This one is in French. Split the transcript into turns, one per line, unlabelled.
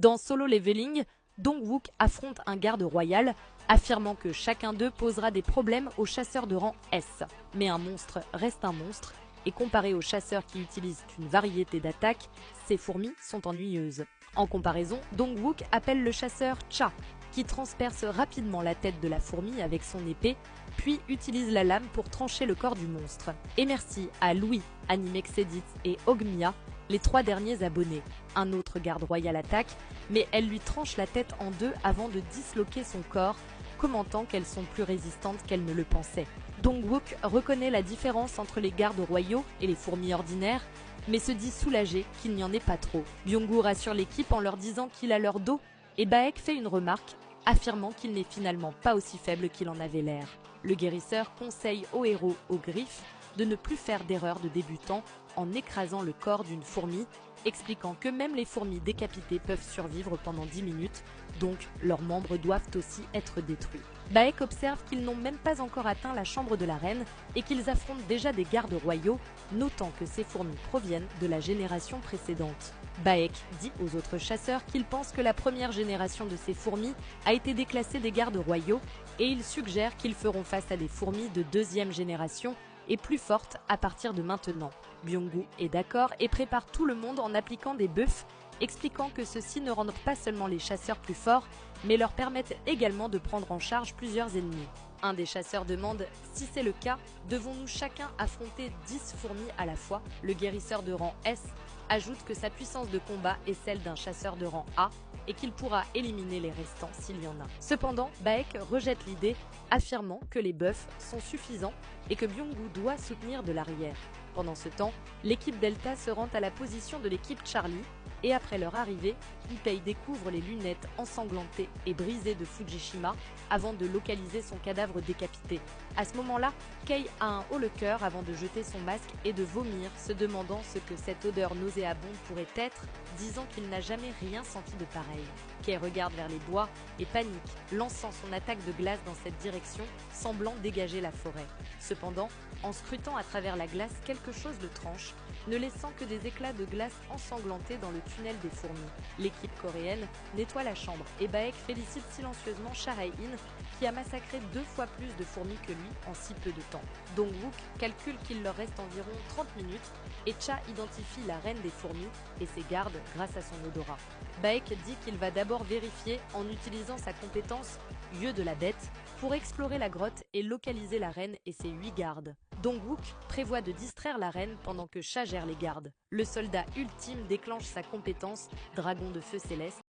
Dans Solo Leveling, Dong-wook affronte un garde royal, affirmant que chacun d'eux posera des problèmes aux chasseurs de rang S. Mais un monstre reste un monstre, et comparé aux chasseurs qui utilisent une variété d'attaques, ces fourmis sont ennuyeuses. En comparaison, Dong-wook appelle le chasseur Cha, qui transperce rapidement la tête de la fourmi avec son épée, puis utilise la lame pour trancher le corps du monstre. Et merci à Louis, Animexedit et Ogmia, les 3 derniers abonnés. Un autre garde royal attaque, mais elle lui tranche la tête en 2 avant de disloquer son corps, commentant qu'elles sont plus résistantes qu'elle ne le pensait. Dong-wook reconnaît la différence entre les gardes royaux et les fourmis ordinaires, mais se dit soulagé qu'il n'y en ait pas trop. Byung-gu rassure l'équipe en leur disant qu'il a leur dos, et Baek fait une remarque, affirmant qu'il n'est finalement pas aussi faible qu'il en avait l'air. Le guérisseur conseille aux héros aux griffes de ne plus faire d'erreur de débutant en écrasant le corps d'une fourmi, expliquant que même les fourmis décapitées peuvent survivre pendant 10 minutes, donc leurs membres doivent aussi être détruits. Baek observe qu'ils n'ont même pas encore atteint la chambre de la reine et qu'ils affrontent déjà des gardes royaux, notant que ces fourmis proviennent de la génération précédente. Baek dit aux autres chasseurs qu'il pense que la première génération de ces fourmis a été déclassée des gardes royaux et il suggère qu'ils feront face à des fourmis de 2e génération et plus fortes à partir de maintenant. Byung-gu est d'accord et prépare tout le monde en appliquant des buffs, expliquant que ceux-ci ne rendent pas seulement les chasseurs plus forts, mais leur permettent également de prendre en charge plusieurs ennemis. Un des chasseurs demande « Si c'est le cas, devons-nous chacun affronter 10 fourmis à la fois ?» Le guérisseur de rang S ajoute que sa puissance de combat est celle d'un chasseur de rang A et qu'il pourra éliminer les restants s'il y en a. Cependant, Baek rejette l'idée, affirmant que les buffs sont suffisants et que Byung-gu doit soutenir de l'arrière. Pendant ce temps, l'équipe Delta se rend à la position de l'équipe Charlie et après leur arrivée, Ipei découvre les lunettes ensanglantées et brisées de Fujishima avant de localiser son cadavre décapité. À ce moment-là, Kei a un haut le cœur avant de jeter son masque et de vomir, se demandant ce que cette odeur nauséabonde pourrait être, disant qu'il n'a jamais rien senti de pareil. Kei regarde vers les bois et panique, lançant son attaque de glace dans cette direction, semblant dégager la forêt. Cependant, en scrutant à travers la glace, quelque chose le tranche, ne laissant que des éclats de glace ensanglantés dans le tunnel des fourmis. L'équipe coréenne nettoie la chambre et Baek félicite silencieusement Chae-in qui a massacré 2 fois plus de fourmis que lui en si peu de temps. Dong-wook calcule qu'il leur reste environ 30 minutes et Cha identifie la reine des fourmis et ses gardes grâce à son odorat. Baek dit qu'il va d'abord vérifier en utilisant sa compétence Yeux de la bête pour explorer la grotte et localiser la reine et ses 8 gardes. Dong-wook prévoit de distraire la reine pendant que Cha gère les gardes. Le soldat ultime déclenche sa compétence Dragon de feu céleste